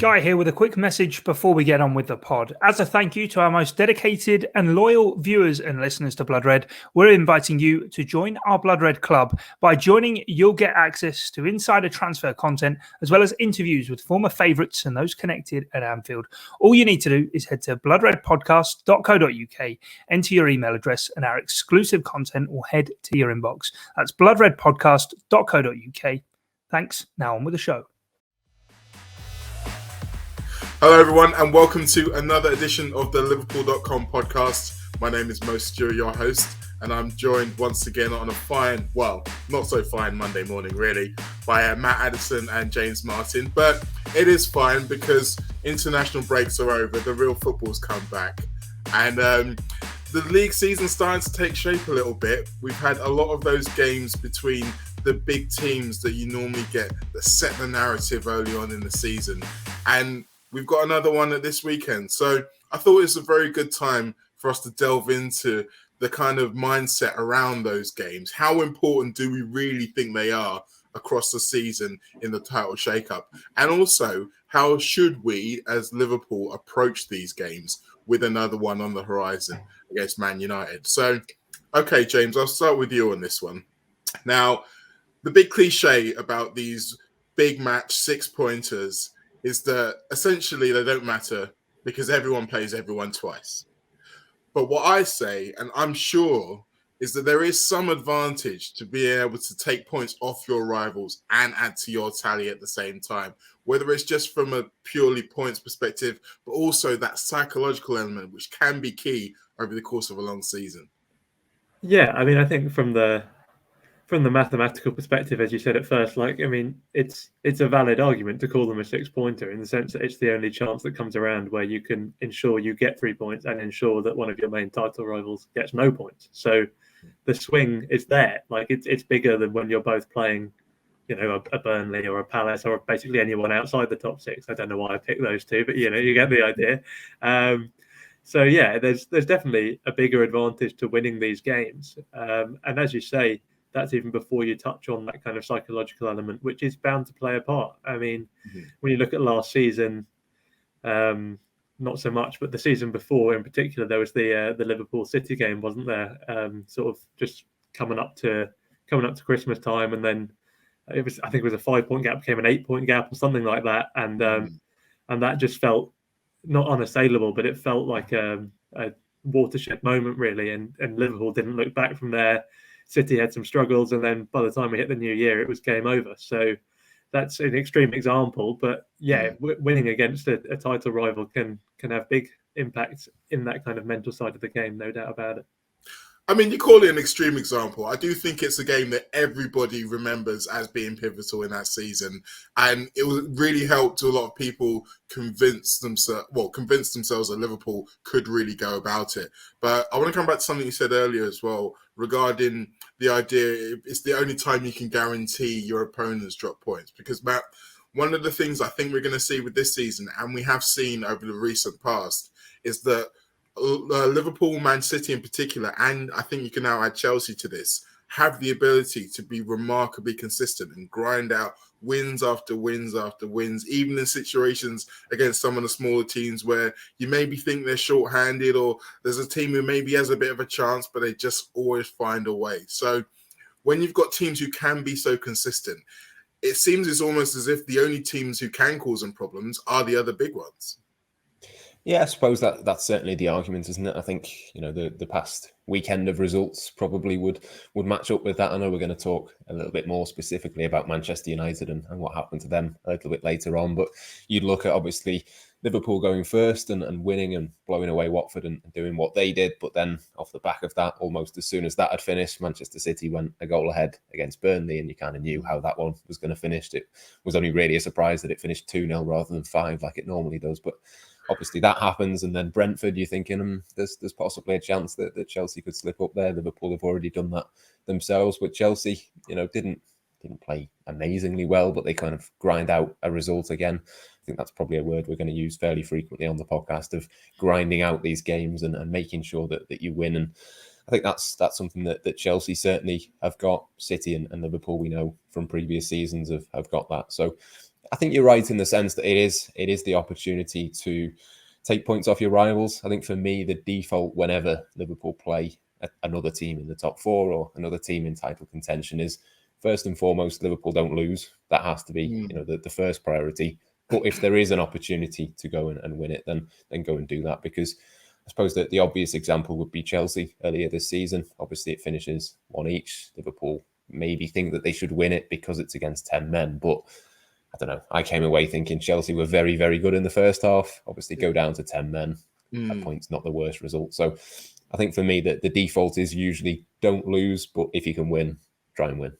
Guy here with a quick message before we get on with the pod. As a thank you to our most dedicated and loyal viewers and listeners to Blood Red, we're inviting you to join our Blood Red Club. By joining, you'll get access to insider transfer content as well as interviews with former favourites and those connected at Anfield. All you need to do is head to bloodredpodcast.co.uk, enter your email address, and our exclusive content will head to your inbox. That's bloodredpodcast.co.uk. Thanks. Now on with the show. Hello everyone and welcome to another edition of the Liverpool.com podcast. My name is Stewart, your host, and I'm joined once again on a fine, well, not so fine Monday morning really, by Matt Addison and James Martin. But it is fine because international breaks are over, the real football's come back. And the league season's starting to take shape a little bit. We've had a lot of those games between the big teams that you normally get that set the narrative early on in the season. And we've got another one at this weekend. So I thought it's a very good time for us to delve into the kind of mindset around those games. How important do we really think they are across the season in the title shake-up? And also, how should we, as Liverpool, approach these games with another one on the horizon against Man United? So, okay, James, I'll start with you on this one. Now, the big cliche about these big match six-pointers is that essentially they don't matter because everyone plays everyone twice. But what I say, and I'm sure, is that there is some advantage to being able to take points off your rivals and add to your tally at the same time, whether it's just from a purely points perspective, but also that psychological element, which can be key over the course of a long season. Yeah, I mean, I think from the mathematical perspective, as you said at first, it's a valid argument to call them a six-pointer in the sense that it's the only chance that comes around where you can ensure you get 3 points and ensure that one of your main title rivals gets no points. So the swing is there. It's bigger than when you're both playing, a Burnley or a Palace or basically anyone outside the top six. I don't know why I picked those two, but you get the idea. So yeah, there's definitely a bigger advantage to winning these games. And as you say, that's even before you touch on that kind of psychological element, which is bound to play a part. I mean, when you look at last season, not so much, but the season before in particular, there was the Liverpool City game, wasn't there? Sort of just coming up to Christmas time, and then I think it was a 5-point gap became an 8-point gap or something like that, and that just felt not unassailable, but it felt like a watershed moment really, and Liverpool didn't look back from there. City had some struggles, and then by the time we hit the new year, it was game over. So that's an extreme example, but yeah, winning against a title rival can have big impacts in that kind of mental side of the game, no doubt about it. I mean, you call it an extreme example. I do think it's a game that everybody remembers as being pivotal in that season. And it really helped to a lot of people convince themselves that Liverpool could really go about it. But I want to come back to something you said earlier as well regarding the idea it's the only time you can guarantee your opponents drop points. Because, Matt, one of the things I think we're going to see with this season, and we have seen over the recent past, is that Liverpool, Man City in particular, and I think you can now add Chelsea to this, have the ability to be remarkably consistent and grind out wins after wins after wins, even in situations against some of the smaller teams where you maybe think they're short-handed or there's a team who maybe has a bit of a chance, but they just always find a way. So when you've got teams who can be so consistent, it seems it's almost as if the only teams who can cause them problems are the other big ones. Yeah, I suppose that's certainly the argument, isn't it? I think, the past weekend of results probably would match up with that. I know we're going to talk a little bit more specifically about Manchester United and what happened to them a little bit later on. But you'd look at, obviously, Liverpool going first and winning and blowing away Watford and doing what they did. But then off the back of that, almost as soon as that had finished, Manchester City went a goal ahead against Burnley, and you kind of knew how that one was going to finish. It was only really a surprise that it finished 2-0 rather than 5 like it normally does. But obviously that happens, and then Brentford, you're thinking there's possibly a chance that Chelsea could slip up there. Liverpool have already done that themselves, but Chelsea, didn't play amazingly well, but they kind of grind out a result again. I think that's probably a word we're going to use fairly frequently on the podcast, of grinding out these games and making sure that you win. And I think that's something that Chelsea certainly have got. City and Liverpool, we know from previous seasons, have got that. So I think you're right in the sense that it is the opportunity to take points off your rivals. I think for me, the default whenever Liverpool play another team in the top four or another team in title contention is first and foremost, Liverpool don't lose. That has to be the first priority. But if there is an opportunity to go and win it, then go and do that. Because I suppose that the obvious example would be Chelsea earlier this season. Obviously, it finishes 1 each. Liverpool maybe think that they should win it because it's against 10 men. But I don't know. I came away thinking Chelsea were very, very good in the first half. Obviously, go down to 10 men. A point's not the worst result. So I think for me, that the default is usually don't lose. But if you can win, try and win.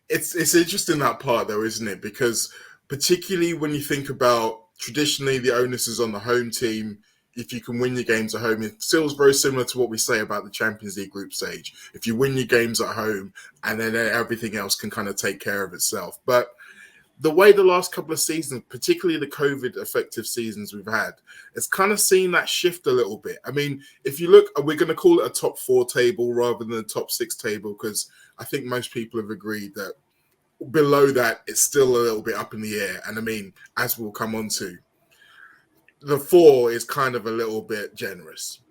It's interesting, that part, though, isn't it? Because particularly when you think about traditionally the onus is on the home team. If you can win your games at home, it feels very similar to what we say about the Champions League group stage. If you win your games at home, and then everything else can kind of take care of itself. But the way the last couple of seasons, particularly the COVID effective seasons we've had, it's kind of seen that shift a little bit. I mean, if you look, we're going to call it a top 4 table rather than a top 6 table, because I think most people have agreed that below that, it's still a little bit up in the air. And I mean, as we'll come on to, the 4 is kind of a little bit generous.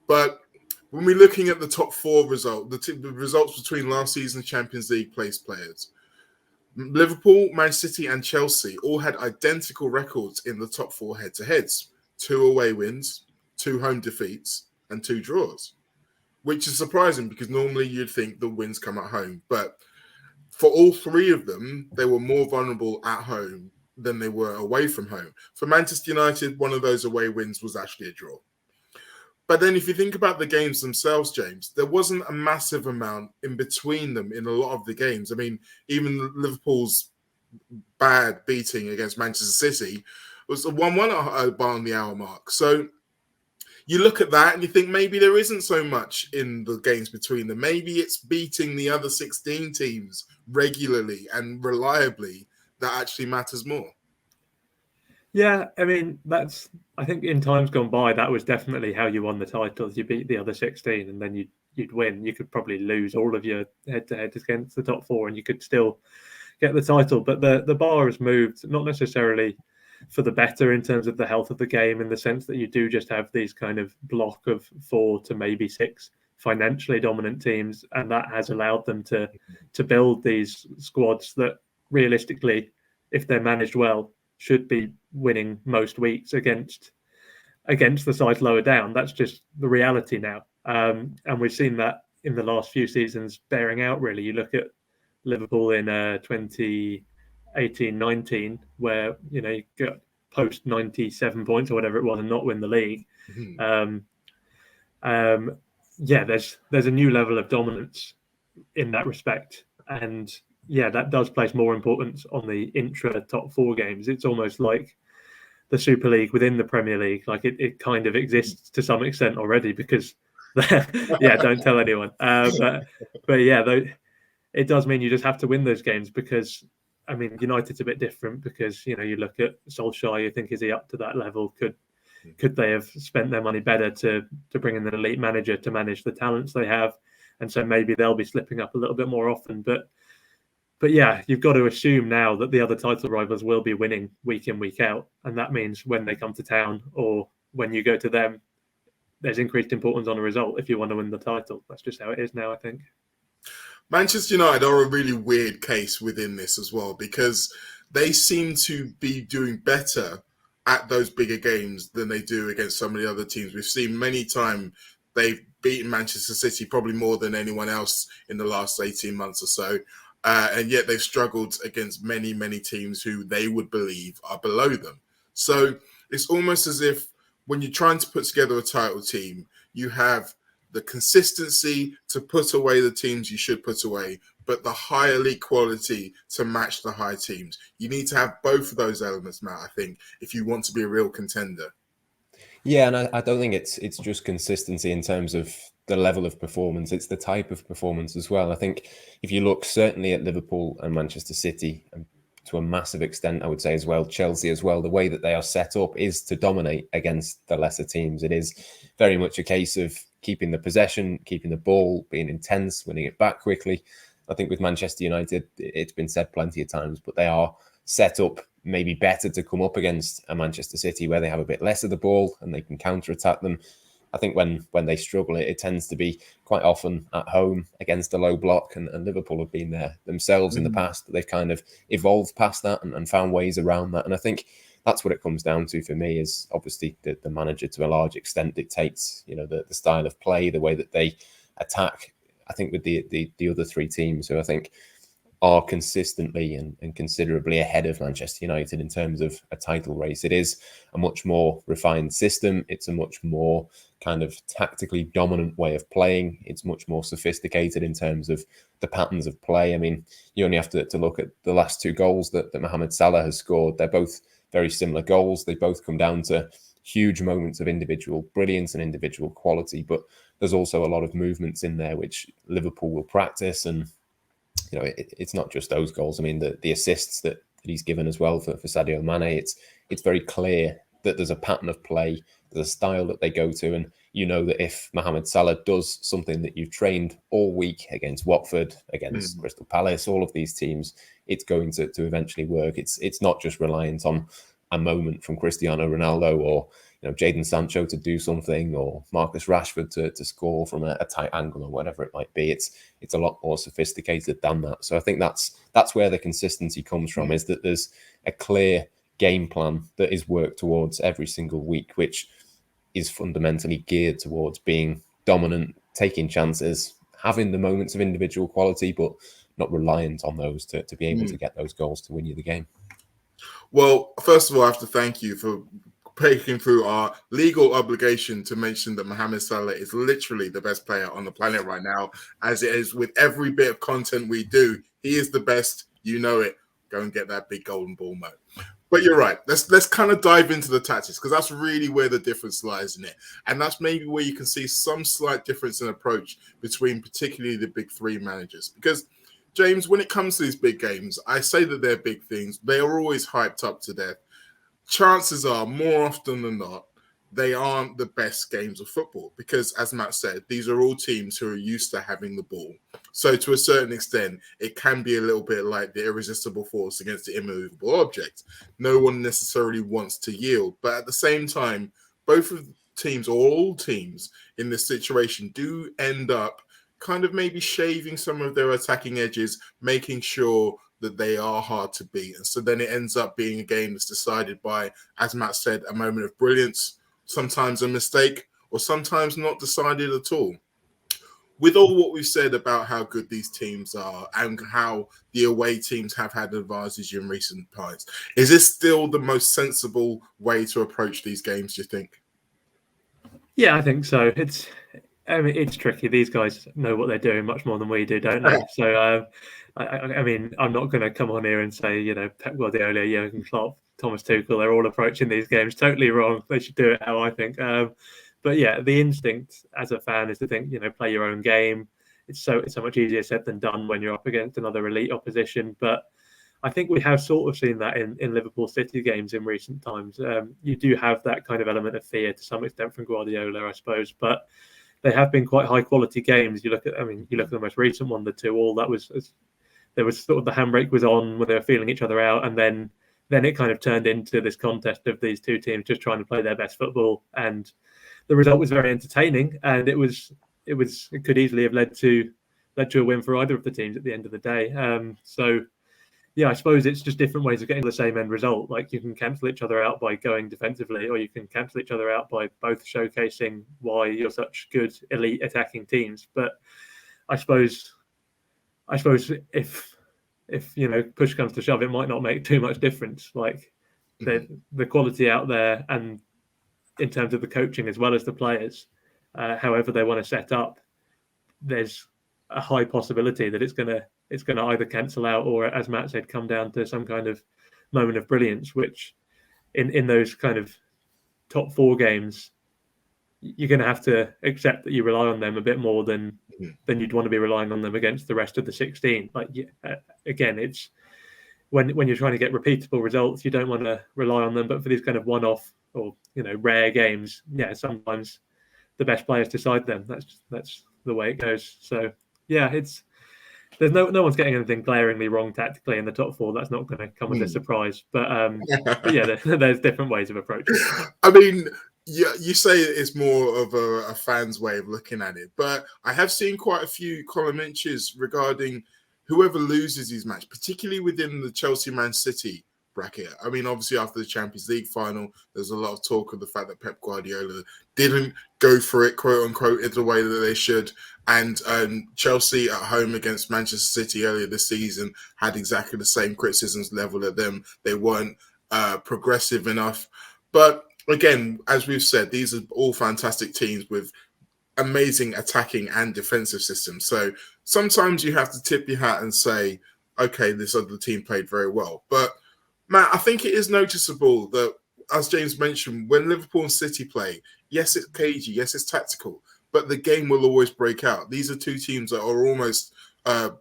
But when we're looking at the top 4 result, the results between last season's Champions League place players, Liverpool, Man City and Chelsea all had identical records in the top 4 head-to-heads. 2 away wins, 2 home defeats and 2 draws, which is surprising because normally you'd think the wins come at home. But for all 3 of them, they were more vulnerable at home than they were away from home. For Manchester United, one of those away wins was actually a draw. But then if you think about the games themselves, James, there wasn't a massive amount in between them in a lot of the games. I mean, even Liverpool's bad beating against Manchester City was a 1-1 on the hour mark. So you look at that and you think maybe there isn't so much in the games between them. Maybe it's beating the other 16 teams regularly and reliably that actually matters more. Yeah, I mean, I think in times gone by, that was definitely how you won the titles. You beat the other 16 and then you'd win. You could probably lose all of your head-to-head against the top 4 and you could still get the title. But the bar has moved, not necessarily for the better in terms of the health of the game, in the sense that you do just have these kind of block of 4 to maybe 6 financially dominant teams. And that has allowed them to build these squads that realistically, if they're managed well, should be winning most weeks against the sides lower down. That's just the reality now. And we've seen that in the last few seasons bearing out, really. You look at Liverpool in 2018-19, where, you got post 97 points or whatever it was and not win the league. There's a new level of dominance in that respect. And yeah, that does place more importance on the intra top 4 games. It's almost like the Super League within the Premier League. Like it kind of exists to some extent already because, yeah, don't tell anyone. But yeah, it does mean you just have to win those games because, I mean, United's a bit different because, you look at Solskjaer, you think, is he up to that level? Could they have spent their money better to bring in an elite manager to manage the talents they have? And so maybe they'll be slipping up a little bit more often. But yeah, you've got to assume now that the other title rivals will be winning week in, week out. And that means when they come to town or when you go to them, there's increased importance on a result if you want to win the title. That's just how it is now, I think. Manchester United are a really weird case within this as well, because they seem to be doing better at those bigger games than they do against some of the other teams. We've seen many times they've beaten Manchester City probably more than anyone else in the last 18 months or so. And yet they've struggled against many, many teams who they would believe are below them. So it's almost as if when you're trying to put together a title team, you have the consistency to put away the teams you should put away, but the high elite quality to match the high teams. You need to have both of those elements, Matt, I think, if you want to be a real contender. Yeah, and I don't think it's just consistency in terms of the level of performance. It's the type of performance as well. I think if you look certainly at Liverpool and Manchester City, and to a massive extent, I would say as well, Chelsea as well, the way that they are set up is to dominate against the lesser teams. It is very much a case of keeping the possession, keeping the ball, being intense, winning it back quickly. I think with Manchester United, it's been said plenty of times, but they are set up maybe better to come up against a Manchester City where they have a bit less of the ball and they can counter-attack them. I think when they struggle, it tends to be quite often at home against a low block, and Liverpool have been there themselves in the past. They've kind of evolved past that and found ways around that. And I think that's what it comes down to for me, is obviously the manager to a large extent dictates, the style of play, the way that they attack. I think with the other three teams who I think are consistently and considerably ahead of Manchester United in terms of a title race. It is a much more refined system. It's a much more kind of tactically dominant way of playing. It's much more sophisticated in terms of the patterns of play. I mean, you only have to look at the last two goals that Mohamed Salah has scored. They're both very similar goals. They both come down to huge moments of individual brilliance and individual quality, but there's also a lot of movements in there which Liverpool will practice, and it's not just those goals. I mean, the assists that he's given as well for Sadio Mane, it's very clear that there's a pattern of play, there's a style that they go to, and that if Mohamed Salah does something that you've trained all week against Watford, against Crystal Palace, all of these teams, it's going to eventually work. It's not just reliant on a moment from Cristiano Ronaldo or Jadon Sancho to do something, or Marcus Rashford to score from a tight angle or whatever it might be. It's a lot more sophisticated than that. So I think that's where the consistency comes from, is that there's a clear game plan that is worked towards every single week, which is fundamentally geared towards being dominant, taking chances, having the moments of individual quality, but not reliant on those to be able to get those goals to win you the game. Well, first of all, I have to thank you for breaking through our legal obligation to mention that Mohamed Salah is literally the best player on the planet right now, as it is with every bit of content we do. He is the best, it. Go and get that big golden ball, Mo. But you're right. Let's kind of dive into the tactics, because that's really where the difference lies in it. And that's maybe where you can see some slight difference in approach between particularly the big three managers. Because, James, when it comes to these big games, I say that they're big things. They are always hyped up to death. Chances are, more often than not, they aren't the best games of football, because, as Matt said, these are all teams who are used to having the ball. So to a certain extent, it can be a little bit like the irresistible force against the immovable object. No one necessarily wants to yield. But at the same time, both of the teams, or all teams in this situation, do end up kind of maybe shaving some of their attacking edges, making sure that they are hard to beat. And so then it ends up being a game that's decided by, as Matt said, a moment of brilliance, sometimes a mistake, or sometimes not decided at all. With all what we've said about how good these teams are and how the away teams have had an advantage in recent times, is this still the most sensible way to approach these games, do you think? Yeah, I think so. It's tricky. These guys know what they're doing much more than we do, don't they? So, I mean, I'm not going to come on here and say, Pep Guardiola, Jurgen Klopp, Thomas Tuchel, they're all approaching these games totally wrong. They should do it how I think. But yeah, the instinct as a fan is to think, play your own game. It's so much easier said than done when you're up against another elite opposition. But I think we have sort of seen that in Liverpool City games in recent times. You do have that kind of element of fear to some extent from Guardiola, I suppose. But they have been quite high quality games. You look at the most recent one, the 2-2. That was there was sort of the handbrake was on when they were feeling each other out, and then it kind of turned into this contest of these two teams just trying to play their best football, and the result was very entertaining, and it could easily have led to a win for either of the teams at the end of the day. So yeah, I suppose it's just different ways of getting the same end result. Like, you can cancel each other out by going defensively, or you can cancel each other out by both showcasing why you're such good elite attacking teams. But I suppose if push comes to shove, it might not make too much difference. Like, the quality out there, and in terms of the coaching as well as the players, however they want to set up, there's a high possibility that it's going to either cancel out or, as Matt said, come down to some kind of moment of brilliance, which in those kind of top four games, you're going to have to accept that you rely on them a bit more than you'd want to be relying on them against the rest of the 16. Like, again, it's when you're trying to get repeatable results, you don't want to rely on them. But for these kind of one-off or rare games, yeah, sometimes the best players decide them. That's the way it goes. So yeah, there's no one's getting anything glaringly wrong tactically in the top four. That's not going to come as a surprise. But yeah, there's different ways of approaching it. I mean, yeah, you say it's more of a fan's way of looking at it, but I have seen quite a few column inches regarding whoever loses his match, particularly within the Chelsea-Man City bracket. I mean, obviously after the Champions League final, there's a lot of talk of the fact that Pep Guardiola didn't go for it, quote unquote, in the way that they should. And Chelsea at home against Manchester City earlier this season had exactly the same criticisms leveled at them. They weren't progressive enough. But again, as we've said, these are all fantastic teams with amazing attacking and defensive systems. So sometimes you have to tip your hat and say, okay, this other team played very well. But Matt, I think it is noticeable that, as James mentioned, when Liverpool and City play, yes, it's cagey, yes, it's tactical, but the game will always break out. These are two teams that are almost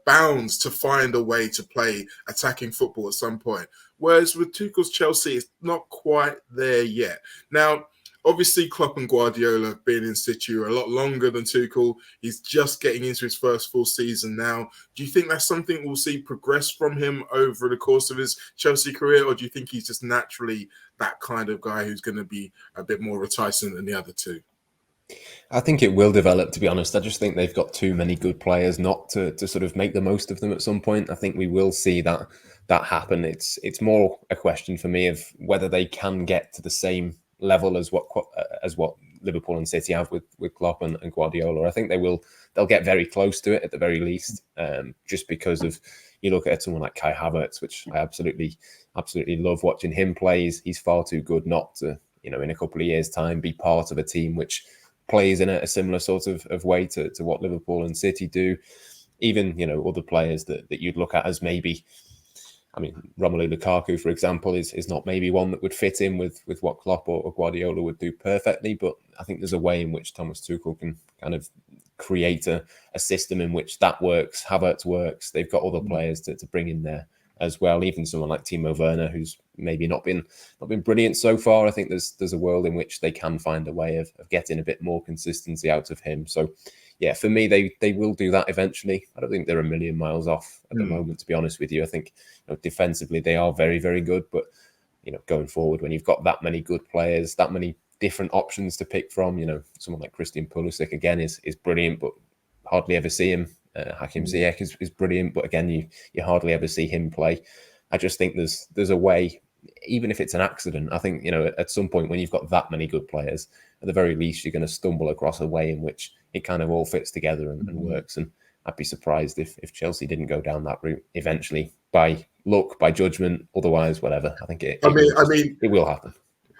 bound to find a way to play attacking football at some point. Whereas with Tuchel's Chelsea, it's not quite there yet. Now, obviously, Klopp and Guardiola have been in situ a lot longer than Tuchel. He's just getting into his first full season now. Do you think that's something we'll see progress from him over the course of his Chelsea career, or do you think he's just naturally that kind of guy who's going to be a bit more reticent than the other two? I think it will develop, to be honest. I just think they've got too many good players not to sort of make the most of them at some point. I think we will see that happen. It's more a question for me of whether they can get to the same level as what Liverpool and City have with Klopp and Guardiola. I think they'll get very close to it at the very least, just because of, you look at someone like Kai Havertz, which I absolutely love watching him play. He's far too good not to, in a couple of years' time, be part of a team which plays in a similar sort of way to what Liverpool and City do. Even, other players that you'd look at as maybe, I mean, Romelu Lukaku, for example, is not maybe one that would fit in with what Klopp or Guardiola would do perfectly, but I think there's a way in which Thomas Tuchel can kind of create a system in which that works. Havertz works. They've got other players to bring in there as well. Even someone like Timo Werner, who's maybe not been brilliant so far. I think there's a world in which they can find a way of getting a bit more consistency out of him. So, yeah, for me, they will do that eventually. I don't think they're a million miles off at the moment, to be honest with you. I think defensively they are very, very good, but going forward, when you've got that many good players, that many different options to pick from, someone like Christian Pulisic again is brilliant, but hardly ever see him. Hakim Ziyech is brilliant, but again, you hardly ever see him play. I just think there's a way, even if it's an accident. I think at some point when you've got that many good players, at the very least you're going to stumble across a way in which it kind of all fits together and works. And I'd be surprised if Chelsea didn't go down that route eventually, by luck, by judgment, otherwise, whatever. I think it will happen.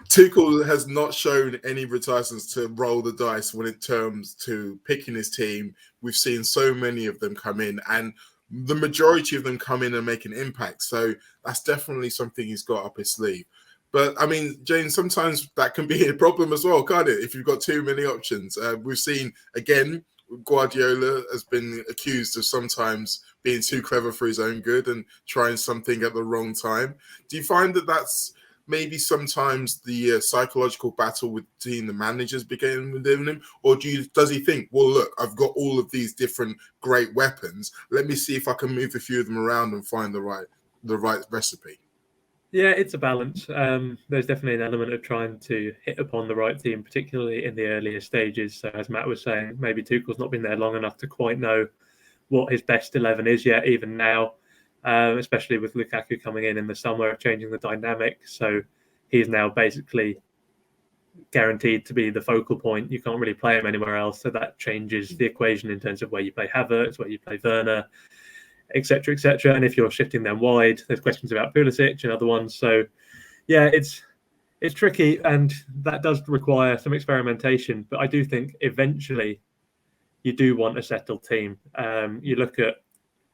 Tuchel has not shown any reticence to roll the dice when it comes to picking his team. We've seen so many of them come in, and the majority of them come in and make an impact. So that's definitely something he's got up his sleeve. But I mean, James, sometimes that can be a problem as well, can't it? If you've got too many options. We've seen, again, Guardiola has been accused of sometimes being too clever for his own good and trying something at the wrong time. Do you find that that's maybe sometimes the psychological battle with the managers beginning within him? Or does he think, well, look, I've got all of these different great weapons. Let me see if I can move a few of them around and find the right recipe. Yeah, it's a balance. There's definitely an element of trying to hit upon the right team, particularly in the earlier stages. So as Matt was saying, maybe Tuchel's not been there long enough to quite know what his best 11 is yet, even now. Especially with Lukaku coming in the summer, changing the dynamic. So he's now basically guaranteed to be the focal point. You can't really play him anywhere else. So that changes the equation in terms of where you play Havertz, where you play Werner, etc., etc. And if you're shifting them wide, there's questions about Pulisic and other ones. So yeah, it's tricky, and that does require some experimentation. But I do think eventually you do want a settled team. You look at,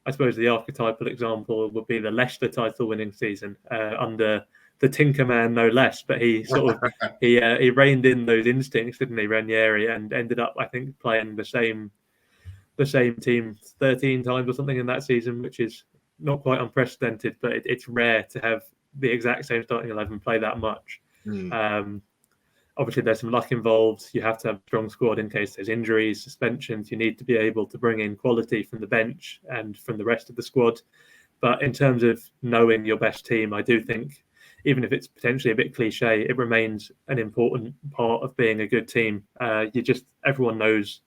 I suppose the archetypal example would be the Leicester title-winning season under the Tinker Man, no less. But he sort of he reined in those instincts, didn't he, Ranieri, and ended up, I think, playing the same team 13 times or something in that season, which is not quite unprecedented. But it's rare to have the exact same starting 11 play that much. obviously there's some luck involved. You have to have a strong squad in case there's injuries, suspensions. You need to be able to bring in quality from the bench and from the rest of the squad. But in terms of knowing your best team, I do think, even if it's potentially a bit cliche, it remains an important part of being a good team. Everyone knows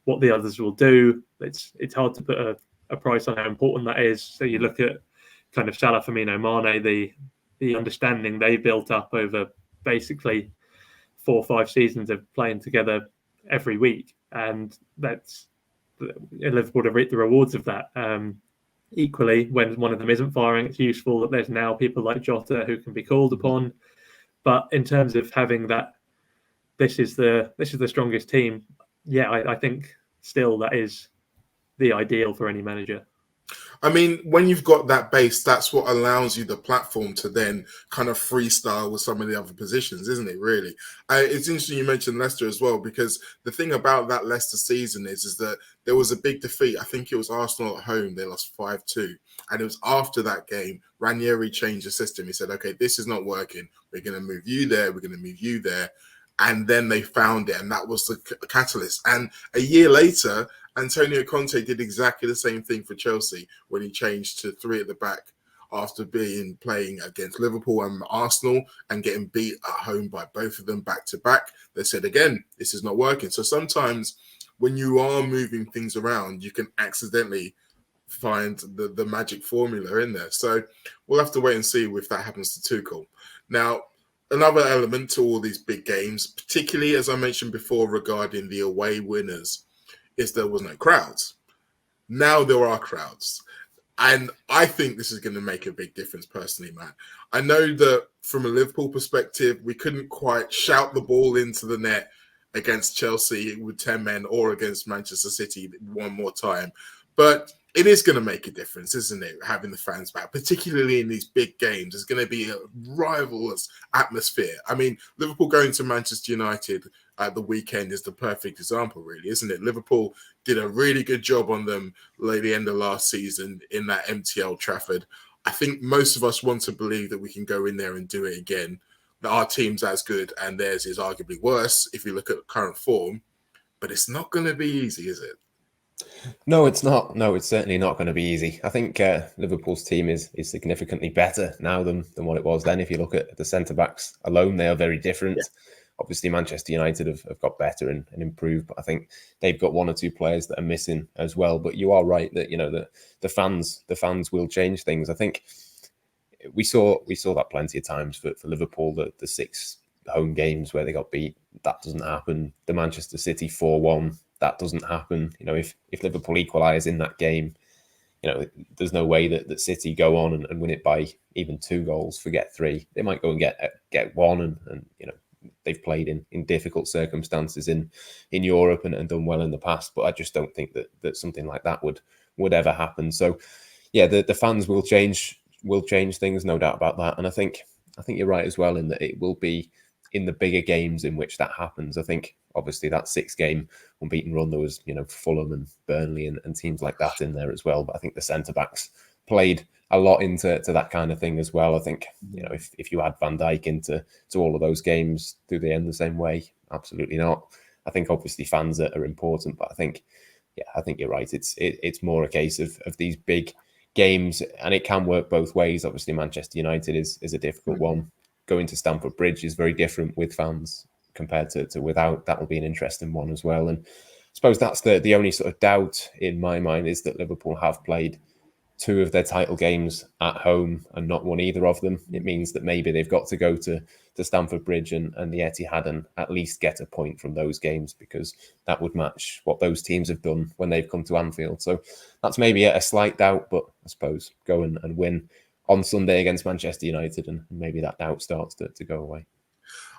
what the others will do. It's hard to put a price on how important that is. So you look at kind of Salah, Firmino, Mane, the understanding they built up over basically 4 or 5 seasons of playing together every week, and that's Liverpool to reap the rewards of that. Equally, when one of them isn't firing, it's useful that there's now people like Jota who can be called upon. But in terms of having that, this is the strongest team. Yeah, I think still that is the ideal for any manager. I mean, when you've got that base, that's what allows you the platform to then kind of freestyle with some of the other positions, isn't it, really? It's interesting you mentioned Leicester as well, because the thing about that Leicester season is that there was a big defeat. I think it was Arsenal at home. They lost 5-2. And it was after that game, Ranieri changed the system. He said, okay, this is not working. We're going to move you there. We're going to move you there. And then they found it, and that was the catalyst. And a year later, Antonio Conte did exactly the same thing for Chelsea when he changed to 3 at the back after playing against Liverpool and Arsenal and getting beat at home by both of them back to back. They said, again, this is not working. So sometimes when you are moving things around, you can accidentally find the magic formula in there. So we'll have to wait and see if that happens to Tuchel. Now, another element to all these big games, particularly as I mentioned before regarding the away winners, is there was no crowds. Now there are crowds. And I think this is going to make a big difference personally, Matt. I know that from a Liverpool perspective, we couldn't quite shout the ball into the net against Chelsea with 10 men or against Manchester City one more time. But it is going to make a difference, isn't it, having the fans back, particularly in these big games. There's going to be a rivalrous atmosphere. I mean, Liverpool going to Manchester United at the weekend is the perfect example, really, isn't it? Liverpool did a really good job on them at the end of last season in that empty Old Trafford. I think most of us want to believe that we can go in there and do it again, that our team's as good and theirs is arguably worse if you look at current form. But it's not going to be easy, is it? No, it's not. No, it's certainly not going to be easy. I think Liverpool's team is significantly better now than what it was then. If you look at the centre-backs alone, they are very different. Yeah. Obviously, Manchester United have got better and improved, but I think they've got 1 or 2 players that are missing as well. But you are right that the fans will change things. I think we saw that plenty of times for Liverpool, the 6 home games where they got beat. That doesn't happen. The Manchester City 4-1. That doesn't happen. If Liverpool equalise in that game, there's no way that City go on and win it by even 2 goals, forget 3. They might go and get 1 and they've played in difficult circumstances in Europe and done well in the past. But I just don't think that something like that would ever happen. So yeah, the fans will change things, no doubt about that. And I think you're right as well in that it will be in the bigger games in which that happens. I think obviously that 6-game unbeaten run, there was Fulham and Burnley and teams like that in there as well. But I think the centre backs played a lot into that kind of thing as well. I think if you add Van Dijk into all of those games, do they end the same way? Absolutely not. I think obviously fans are important, but I think you're right. It's more a case of these big games, and it can work both ways. Obviously, Manchester United is a difficult one. Going to Stamford Bridge is very different with fans compared to without. That will be an interesting one as well. And I suppose that's the only sort of doubt in my mind is that Liverpool have played 2 of their title games at home and not won either of them. It means that maybe they've got to go to Stamford Bridge and the Etihad and at least get a point from those games, because that would match what those teams have done when they've come to Anfield. So that's maybe a slight doubt, but I suppose go and win on Sunday against Manchester United and maybe that doubt starts to go away.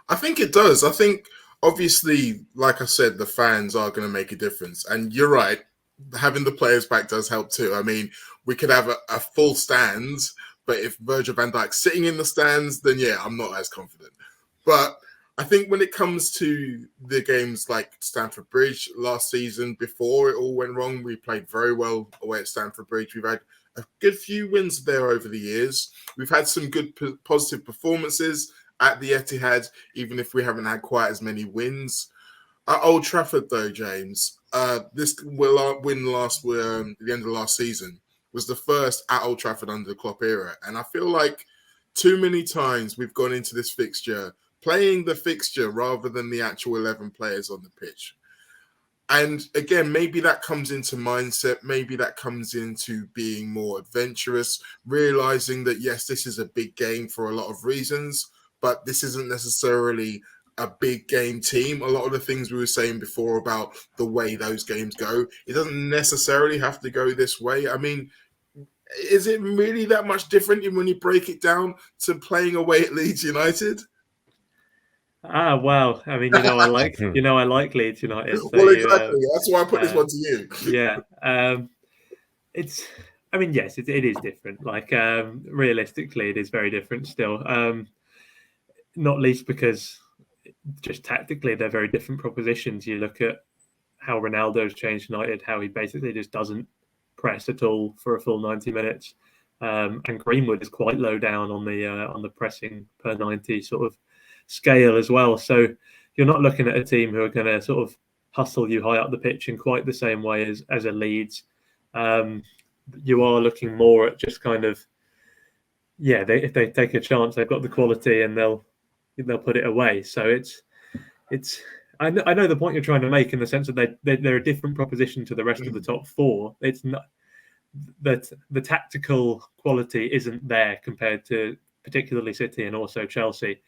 I think it does. I think, obviously, like I said, the fans are going to make a difference. And you're right, having the players back does help too. I mean, we could have a full stand, but if Virgil van Dijk's sitting in the stands, then yeah, I'm not as confident. But I think when it comes to the games like Stamford Bridge last season, before it all went wrong, we played very well away at Stamford Bridge. We've had a good few wins there over the years. We've had some good positive performances, at the Etihad, even if we haven't had quite as many wins. At Old Trafford, though, James, this win the end of last season was the first at Old Trafford under the Klopp era. And I feel like too many times we've gone into this fixture playing the fixture rather than the actual 11 players on the pitch. And again, maybe that comes into mindset. Maybe that comes into being more adventurous, realizing that, yes, this is a big game for a lot of reasons, but this isn't necessarily a big game team. A lot of the things we were saying before about the way those games go, it doesn't necessarily have to go this way. I mean, is it really that much different when you break it down to playing away at Leeds United? Well, I mean, I like Leeds United. So well, exactly. That's why I put this one to you. Yeah. Yes, it is different. Like, realistically, it is very different still. Not least because just tactically, they're very different propositions. You look at how Ronaldo's changed United, how he basically just doesn't press at all for a full 90 minutes. And Greenwood is quite low down on the pressing per 90 sort of scale as well. So you're not looking at a team who are going to sort of hustle you high up the pitch in quite the same way as a Leeds. You are looking more at just kind of, if they take a chance, they've got the quality and they'll put it away. So it's I know the point you're trying to make in the sense that they're a different proposition to the rest of the top four. It's not that the tactical quality isn't there compared to particularly City and also Chelsea.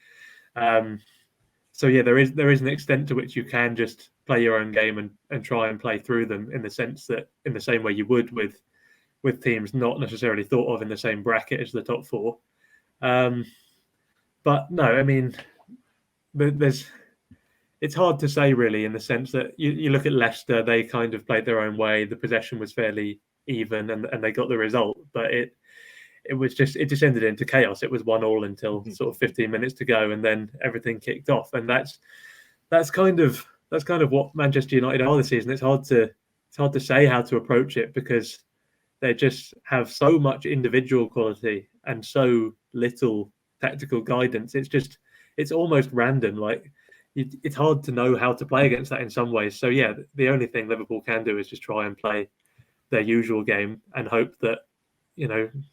There is an extent to which you can just play your own game and try and play through them in the sense that in the same way you would with teams not necessarily thought of in the same bracket as the top four. But no, I mean, it's hard to say really in the sense that you look at Leicester, they kind of played their own way. The possession was fairly even and they got the result, but it just ended into chaos. It was 1-1 until sort of 15 minutes to go, and then everything kicked off. And that's kind of what Manchester United are this season. It's hard to say how to approach it because they just have so much individual quality and so little tactical guidance. It's almost random. Like it's hard to know how to play against that in some ways. So yeah, the only thing Liverpool can do is just try and play their usual game and hope that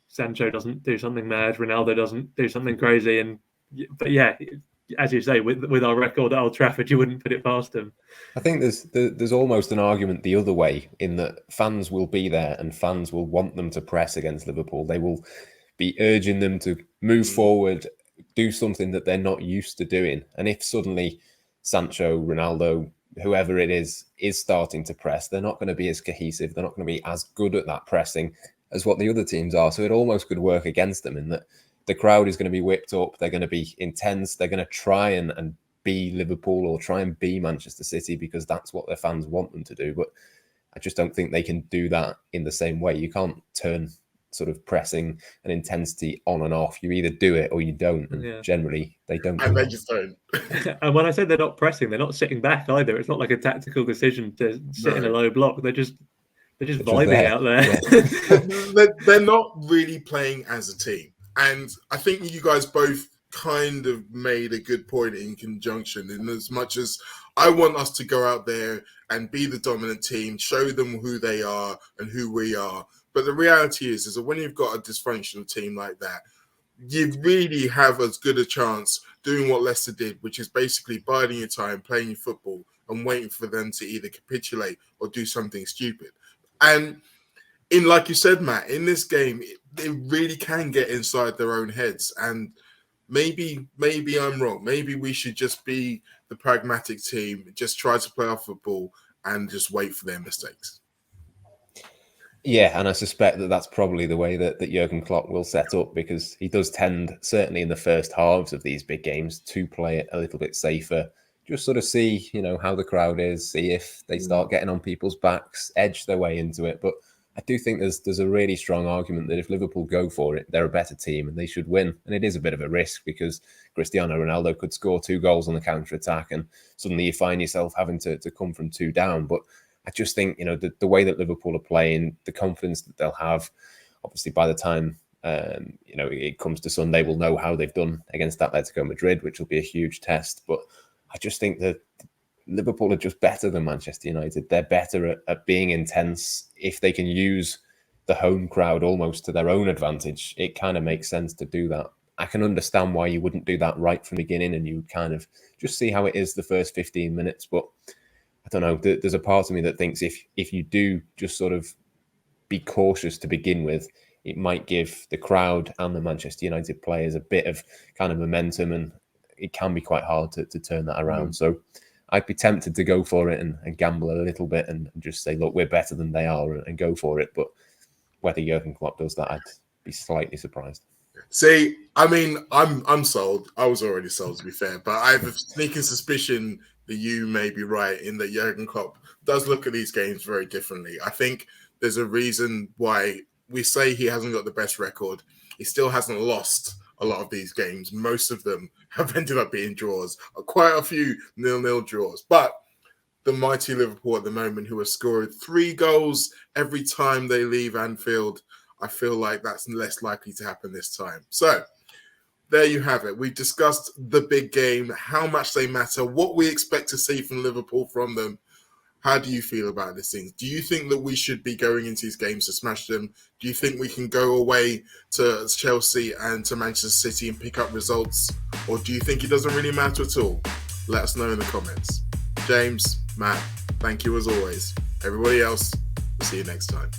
Sancho doesn't do something mad, Ronaldo doesn't do something crazy, but yeah, as you say, with our record at Old Trafford, you wouldn't put it past them. I think there's almost an argument the other way in that fans will be there and fans will want them to press against Liverpool. They will be urging them to move forward, do something that they're not used to doing. And if suddenly Sancho, Ronaldo, whoever it is starting to press, they're not going to be as cohesive. They're not going to be as good at that pressing as what the other teams are. So it almost could work against them in that the crowd is going to be whipped up. They're going to be intense. They're going to try and be Liverpool or try and be Manchester City because that's what their fans want them to do. But I just don't think they can do that in the same way. You can't turn sort of pressing and intensity on and off. You either do it or you don't. And generally they don't. And they just don't. And when I say they're not pressing, they're not sitting back either. It's not like a tactical decision to sit in a low block. They're just vibing out there. Yeah. They're not really playing as a team. And I think you guys both kind of made a good point in conjunction, in as much as I want us to go out there and be the dominant team, show them who they are and who we are. But the reality is that when you've got a dysfunctional team like that, you really have as good a chance doing what Leicester did, which is basically biding your time, playing your football and waiting for them to either capitulate or do something stupid. And like you said, Matt, in this game, they really can get inside their own heads. And maybe I'm wrong. Maybe we should just be the pragmatic team, just try to play our football and just wait for their mistakes. Yeah, and I suspect that's probably the way that Jurgen Klopp will set up, because he does tend, certainly in the first halves of these big games, to play it a little bit safer. Just sort of see, how the crowd is, see if they start getting on people's backs, edge their way into it. But I do think there's a really strong argument that if Liverpool go for it, they're a better team and they should win. And it is a bit of a risk because Cristiano Ronaldo could score 2 goals on the counter-attack and suddenly you find yourself having to come from 2 down. But I just think, the way that Liverpool are playing, the confidence that they'll have, obviously by the time It comes to Sunday, we'll know how they've done against Atletico Madrid, which will be a huge test. But I just think that Liverpool are just better than Manchester United. They're better at being intense. If they can use the home crowd almost to their own advantage, it kind of makes sense to do that. I can understand why you wouldn't do that right from the beginning and you kind of just see how it is the first 15 minutes. But I don't know, there's a part of me that thinks if you do just sort of be cautious to begin with, it might give the crowd and the Manchester United players a bit of kind of momentum, and it can be quite hard to turn that around. So I'd be tempted to go for it and gamble a little bit and just say, look, we're better than they are, and go for it. But whether Jurgen Klopp does that, I'd be slightly surprised. See, I mean, I'm sold. I was already sold, to be fair, but I have a sneaking suspicion that you may be right in that Jurgen Klopp does look at these games very differently. I think there's a reason why we say he hasn't got the best record. He still hasn't lost a lot of these games. Most of them have ended up being draws, quite a few 0-0 draws. But the mighty Liverpool at the moment, who have scored 3 goals every time they leave Anfield, I feel like that's less likely to happen this time. So there you have it. We've discussed the big game, how much they matter, what we expect to see from Liverpool from them. How do you feel about this thing? Do you think that we should be going into these games to smash them? Do you think we can go away to Chelsea and to Manchester City and pick up results? Or do you think it doesn't really matter at all? Let us know in the comments. James, Matt, thank you as always. Everybody else, we'll see you next time.